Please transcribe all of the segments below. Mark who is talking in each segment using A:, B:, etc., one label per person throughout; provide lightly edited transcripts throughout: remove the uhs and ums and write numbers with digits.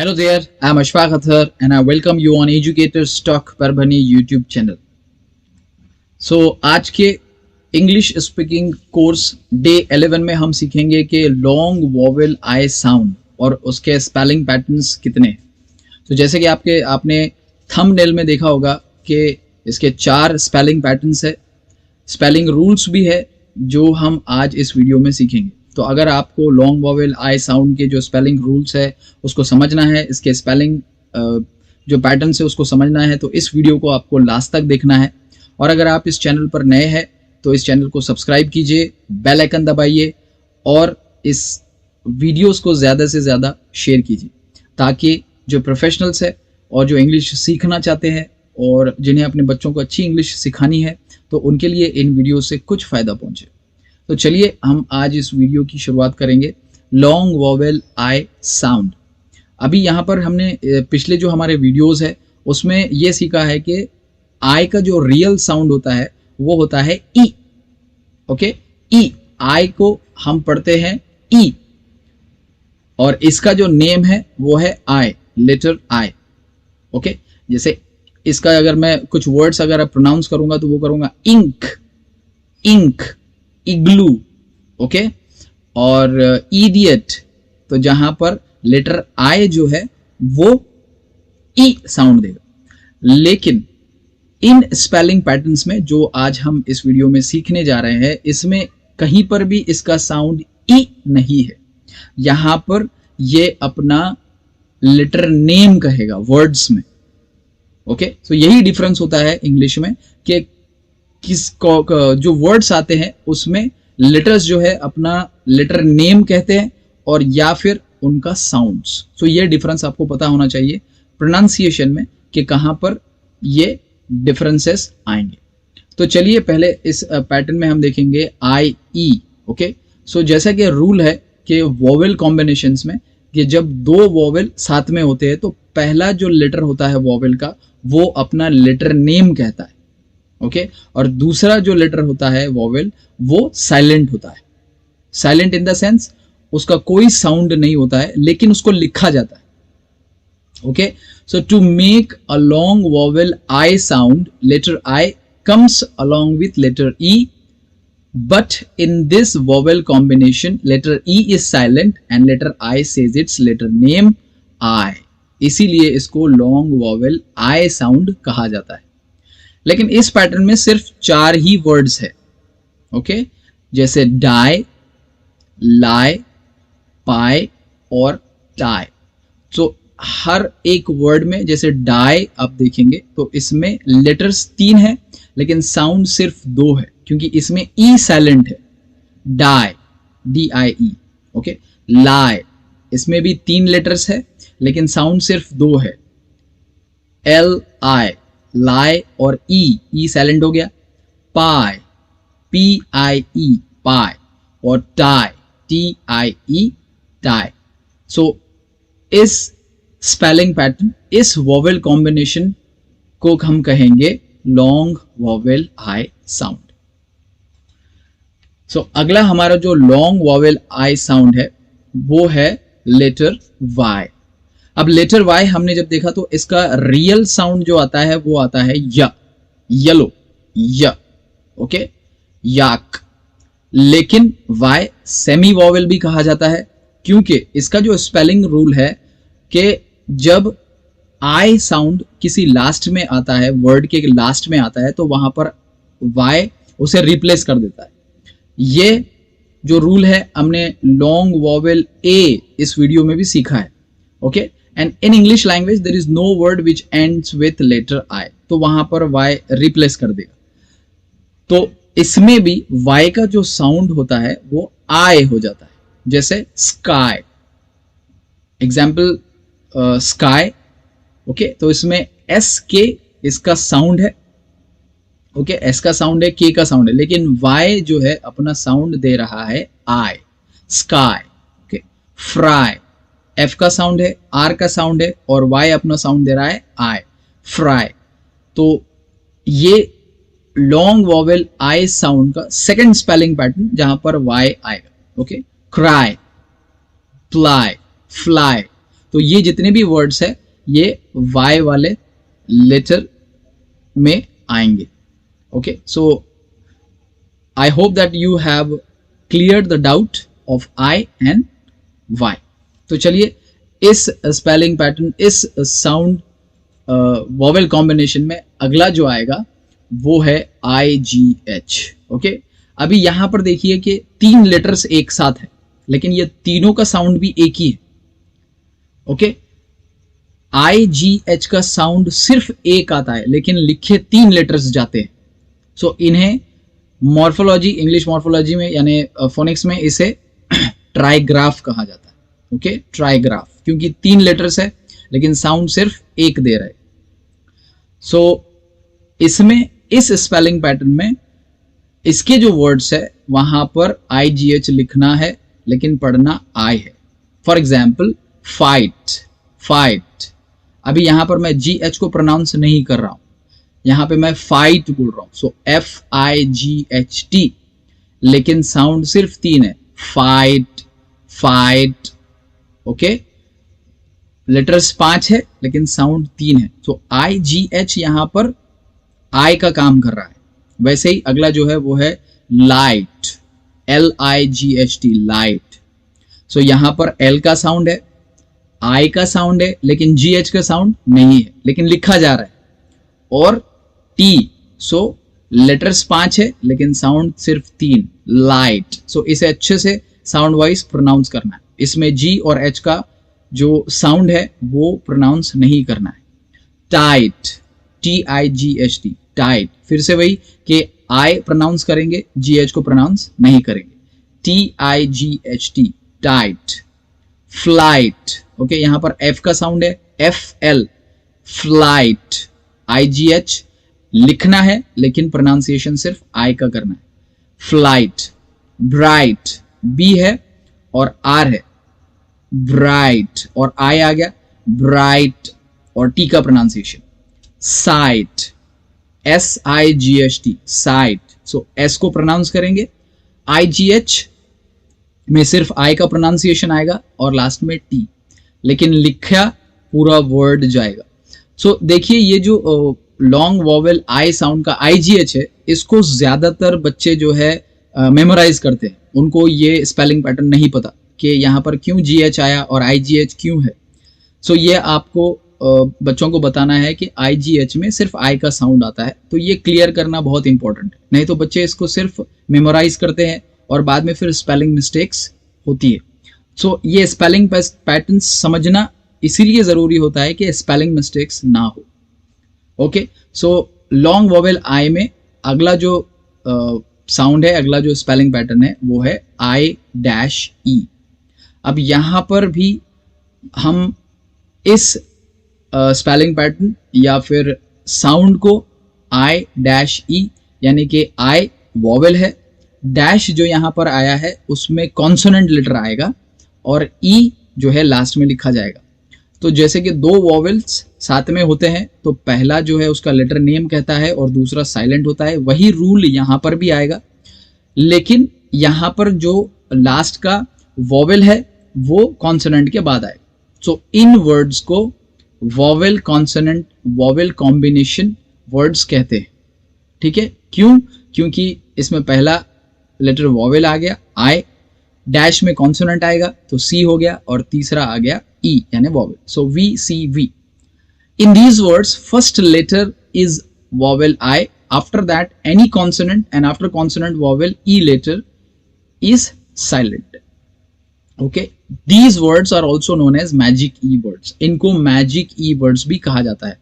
A: Hello there, I'm Ashfaq Athar and I welcome you on Educator's Talk Parbhani YouTube channel. So आज के English speaking course day 11 में हम सीखेंगे कि long vowel I sound और उसके स्पेलिंग पैटर्न्स कितने हैं। तो जैसे कि आपने थंबनेल में देखा होगा कि इसके 4 स्पेलिंग पैटर्न्स है, स्पेलिंग रूल्स भी है जो हम आज इस वीडियो में सीखेंगे। तो अगर आपको लॉन्ग वॉवेल आई साउंड के जो स्पेलिंग रूल्स है उसको समझना है, इसके स्पेलिंग जो पैटर्न है उसको समझना है, तो इस वीडियो को आपको लास्ट तक देखना है। और अगर आप इस चैनल पर नए हैं तो इस चैनल को सब्सक्राइब कीजिए, बेल आइकन दबाइए और इस वीडियोस को ज़्यादा से ज़्यादा शेयर कीजिए ताकि जो प्रोफेशनल्स है और जो इंग्लिश सीखना चाहते हैं और जिन्हें अपने बच्चों को अच्छी इंग्लिश सिखानी है तो उनके लिए इन वीडियो से कुछ फ़ायदा पहुँचे। तो चलिए हम आज इस वीडियो की शुरुआत करेंगे लॉन्ग वॉवेल आई साउंड। अभी यहाँ पर हमने पिछले जो हमारे वीडियोस है उसमें ये सीखा है कि आई का जो रियल साउंड होता है वो होता है ई। ओके, ई, आई को हम पढ़ते हैं ई और इसका जो नेम है वो है आई, लेटर आई। ओके, जैसे इसका अगर मैं कुछ वर्ड्स अगर प्रोनाउंस करूंगा तो वो करूंगा इंक, इंक, इग्लू। ओके, और इडियट, तो जहां पर लेटर आई जो है वो ई साउंड देगा। लेकिन इन स्पेलिंग पैटर्न्स में जो आज हम इस वीडियो में सीखने जा रहे हैं इसमें कहीं पर भी इसका साउंड ई नहीं है। यहां पर ये अपना लेटर नेम कहेगा वर्ड्स में। ओके, तो यही डिफरेंस होता है इंग्लिश में कि जो वर्ड्स आते हैं उसमें लेटर्स जो है अपना लेटर नेम कहते हैं और या फिर उनका साउंड्स। तो ये डिफरेंस आपको पता होना चाहिए प्रोनाउंसिएशन में कि कहां पर ये डिफरेंसेस आएंगे। तो चलिए पहले इस पैटर्न में हम देखेंगे आई ई। ओके, सो जैसा कि रूल है कि वोवेल कॉम्बिनेशंस में कि जब 2 वोवेल साथ में होते हैं तो पहला जो लेटर होता है वोवेल का वो अपना लेटर नेम कहता है। ओके, और दूसरा जो लेटर होता है वोवेल वो साइलेंट होता है। साइलेंट इन द सेंस उसका कोई साउंड नहीं होता है लेकिन उसको लिखा जाता है। Okay, so to make a long vowel I sound, letter I comes along with letter E, but in this vowel combination letter E is silent and letter I says its letter name I, इसीलिए इसको long vowel I sound कहा जाता है। लेकिन इस pattern में सिर्फ 4 ही words है। ओके, जैसे डाई, लाई, पाई और टाई। तो हर एक वर्ड में जैसे डाई आप देखेंगे तो इसमें लेटर्स 3 है लेकिन साउंड सिर्फ 2 है क्योंकि इसमें ई साइलेंट है। Die, DIE। ओके, लाई, इसमें भी 3 लेटर्स है लेकिन साउंड सिर्फ 2 है। LI, लाई और ई साइलेंट हो गया। पाई, PIE, पाई और टाई, TIE, टाई। सो इस स्पेलिंग पैटर्न, इस वोवेल कॉम्बिनेशन को हम कहेंगे long vowel I sound. So अगला हमारा जो लॉन्ग वोवेल आई साउंड है वो है लेटर वाई। अब लेटर वाई हमने जब देखा तो इसका रियल साउंड जो आता है वो आता है य, येलो, य। ओके, याक। लेकिन वाई सेमी वोवेल भी कहा जाता है क्योंकि इसका जो स्पेलिंग रूल है कि जब आई साउंड किसी लास्ट में आता है, वर्ड के लास्ट में आता है तो वहां पर वाई उसे रिप्लेस कर देता है। ये जो रूल है हमने लॉन्ग वॉवेल ए इस वीडियो में भी सीखा है। Okay, and in English language there is no word which ends with letter I, तो वहां पर वाई रिप्लेस कर देगा। तो इसमें भी वाई का जो साउंड होता है वो आई हो जाता है। जैसे स्काई, एग्जाम्पल स्काई। ओके, तो इसमें एस के इसका साउंड है। ओके, एस का साउंड है, के का साउंड है, लेकिन वाई जो है अपना साउंड दे रहा है आई, स्काई। ओके, फ्राई, एफ का साउंड है, आर का साउंड है और वाई अपना साउंड दे रहा है आई, फ्राई। तो ये लॉन्ग वॉवेल आई साउंड का सेकंड स्पेलिंग पैटर्न जहां पर वाई आएगा। Okay, cry, ply, fly. तो ये जितने भी वर्ड्स है ये Y वाले लेटर में आएंगे. Okay, so I hope that you have clear the doubt of I and Y. तो चलिए इस स्पेलिंग पैटर्न, इस साउंड वॉवेल कॉम्बिनेशन में अगला जो आएगा वो है IGH. ओके, अभी यहां पर देखिए कि 3 लेटर्स एक साथ है, लेकिन ये तीनों का साउंड भी एक ही है. ओके, IGH का साउंड सिर्फ एक आता है, लेकिन लिखे 3 लेटर्स जाते हैं. सो इन्हें मॉर्फोलॉजी, इंग्लिश मॉर्फोलॉजी में यानी फोनिक्स में इसे ट्राइग्राफ कहा जाता है. ओके, ट्राइग्राफ, क्योंकि 3 लेटर्स है लेकिन साउंड सिर्फ एक दे रहा है. सो इसमें, इस स्पेलिंग पैटर्न में इसके जो वर्ड्स है वहां पर IGH लिखना है लेकिन पढ़ना I है. For example fight, fight. अभी यहां पर मैं GH को प्रोनाउंस नहीं कर रहा हूं, यहां पे मैं फाइट बोल रहा हूं. सो FIGHT, लेकिन साउंड सिर्फ 3 है. Fight, fight. ओके, लेटर्स 5 है लेकिन साउंड 3 है. सो IGH यहां पर I का काम कर रहा है. वैसे ही अगला जो है वो है लाइट, LIGHT, लाइट. सो यहां पर L का साउंड है, I का साउंड है, लेकिन GH का साउंड नहीं है, लेकिन लिखा जा रहा है. और T, सो लेटर्स 5 है लेकिन साउंड सिर्फ 3, लाइट. सो इसे अच्छे से साउंड वाइज प्रोनाउंस करना है. इसमें G और H का जो साउंड है वो प्रोनाउंस नहीं करना है. Tight, TIGHT, tight. फिर से वही कि I प्रोनाउंस करेंगे, GH को प्रोनाउंस नहीं करेंगे. TIGHT, tight. फ्लाइट. ओके, यहां पर F का साउंड है, FL, फ्लाइट. IGH लिखना है लेकिन प्रोनाउंसिएशन सिर्फ I का करना है. फ्लाइट. ब्राइट, B है और R है, ब्राइट, और I आ गया, ब्राइट, और T का pronunciation. Site, SIGHT, site. So S को प्रोनाउंस करेंगे, IGH में सिर्फ I का प्रोनाउंसिएशन आएगा और लास्ट में T, लेकिन लिखा पूरा वर्ड जाएगा. सो देखिए ये जो लॉन्ग वॉवेल I साउंड का IGH है, इसको ज्यादातर बच्चे जो है मेमोराइज करते हैं. उनको ये स्पेलिंग पैटर्न नहीं पता कि यहाँ पर क्यों GH आया और IGH क्यों है. सो ये आपको बच्चों को बताना है कि IGH में सिर्फ I का साउंड आता है. तो ये क्लियर करना बहुत इंपॉर्टेंट है, नहीं तो बच्चे इसको सिर्फ मेमोराइज करते हैं और बाद में फिर स्पेलिंग मिस्टेक्स होती है. सो ये स्पेलिंग पैटर्न समझना इसीलिए जरूरी होता है कि स्पेलिंग मिस्टेक्स ना हो. Okay, so long vowel I में अगला जो साउंड है, अगला जो स्पेलिंग पैटर्न है वो है I-E. अब यहां पर भी हम इस स्पेलिंग पैटर्न या फिर साउंड को I-E, यानी कि I वॉवेल है, डैश जो यहां पर आया है उसमें कॉन्सोनेंट लेटर आएगा और E जो है लास्ट में लिखा जाएगा. तो जैसे कि 2 वॉवेल्स साथ में होते हैं तो पहला जो है उसका लेटर नेम कहता है और दूसरा साइलेंट होता है. वही रूल यहां पर भी आएगा, लेकिन यहां पर जो लास्ट का वॉवेल है वो कॉन्सोनेंट के बाद आएगा. सो इन वर्ड्स को vowel consonant vowel combination words कहते हैं. ठीक है, क्यों? क्योंकि इसमें पहला लेटर वॉवेल आ गया I, डैश में कॉन्सोनेंट आएगा तो C हो गया और तीसरा आ गया E यानी vowel. So VCV. In these words, first letter is vowel I. After that, any consonant, and after consonant vowel E letter is silent. Okay. These words are also known as magic E words. इनको magic E words भी कहा जाता है.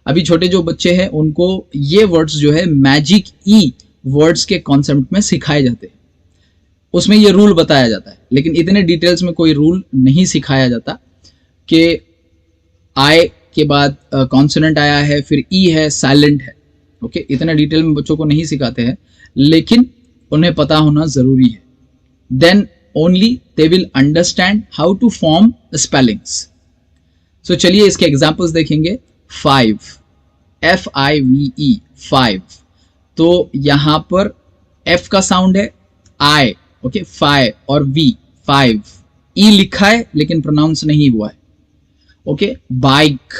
A: अभी छोटे जो बच्चे हैं उनको ये वर्ड्स जो है मैजिक E वर्ड्स के कॉन्सेप्ट में सिखाए जाते हैं. उसमें ये रूल बताया जाता है, लेकिन इतने डिटेल्स में कोई रूल नहीं सिखाया जाता कि I के बाद कॉन्सोनेंट आया है, फिर E है, साइलेंट है. ओके, इतना डिटेल में बच्चों को नहीं सिखाते हैं, लेकिन उन्हें पता होना जरूरी है. Then only they will understand how to form spellings. So चलिए इसके एग्जांपल्स देखेंगे. 5, FIVE, 5. तो यहां पर F का साउंड है I, ओके, 5 और V, 5. E लिखा है लेकिन प्रोनाउंस नहीं हुआ है. ओके, बाइक,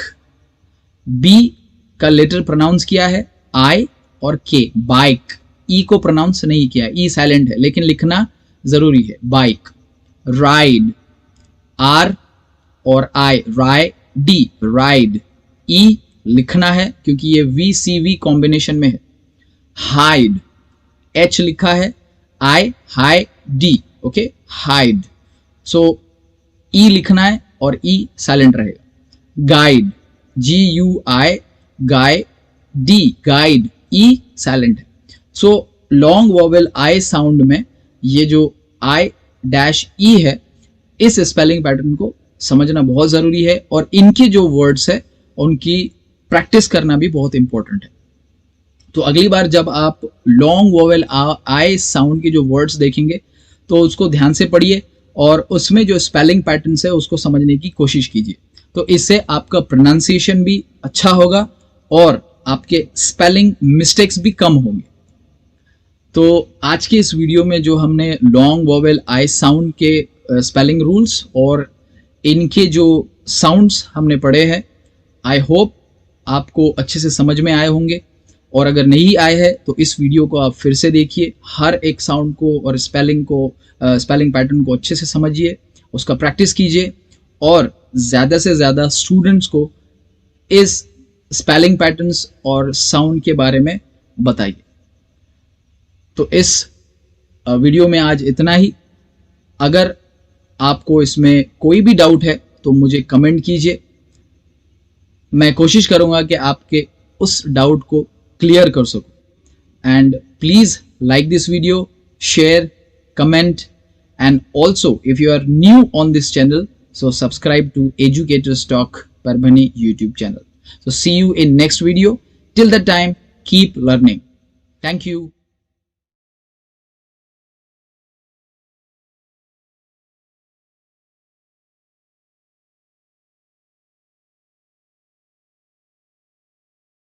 A: बी का लेटर प्रोनाउंस किया है आई और के, बाइक, ई को प्रोनाउंस नहीं किया, ई साइलेंट है लेकिन लिखना जरूरी है, बाइक। राइड, आर और आई, राय डी, राइड, ई लिखना है क्योंकि ये वी सी वी कॉम्बिनेशन में है। हाइड, एच लिखा है, I high D, okay, hide, so E लिखना है और ई साइलेंट रहेगा। Guide, G U I, guy D, guide, E silent है। So long vowel I sound में ये जो आई डैश ई है, इस स्पेलिंग पैटर्न को समझना बहुत जरूरी है और इनके जो वर्ड्स है उनकी प्रैक्टिस करना भी बहुत इंपॉर्टेंट है। तो अगली बार जब आप लॉन्ग वोवेल आई साउंड के जो वर्ड्स देखेंगे तो उसको ध्यान से पढ़िए और उसमें जो स्पेलिंग पैटर्न्स है उसको समझने की कोशिश कीजिए। तो इससे आपका प्रोनाउंसिएशन भी अच्छा होगा और आपके स्पेलिंग मिस्टेक्स भी कम होंगे। तो आज के इस वीडियो में जो हमने लॉन्ग वोवेल आई साउंड के स्पेलिंग रूल्स और इनके जो साउंड्स हमने पढ़े हैं, आई होप आपको अच्छे से समझ में आए होंगे। और अगर नहीं आए हैं तो इस वीडियो को आप फिर से देखिए, हर एक साउंड को और स्पेलिंग पैटर्न को अच्छे से समझिए, उसका प्रैक्टिस कीजिए और ज़्यादा से ज़्यादा स्टूडेंट्स को इस स्पेलिंग पैटर्न्स और साउंड के बारे में बताइए। तो इस वीडियो में आज इतना ही। अगर आपको इसमें कोई भी डाउट है तो मुझे कमेंट कीजिए, मैं कोशिश करूंगा कि आपके उस डाउट को क्लियर कर सकूं। And please like this video, share, comment, and also if you are new on this channel, so subscribe to Educators Talk Parbhani YouTube channel. So see you in next video. Till that time, keep learning. Thank you.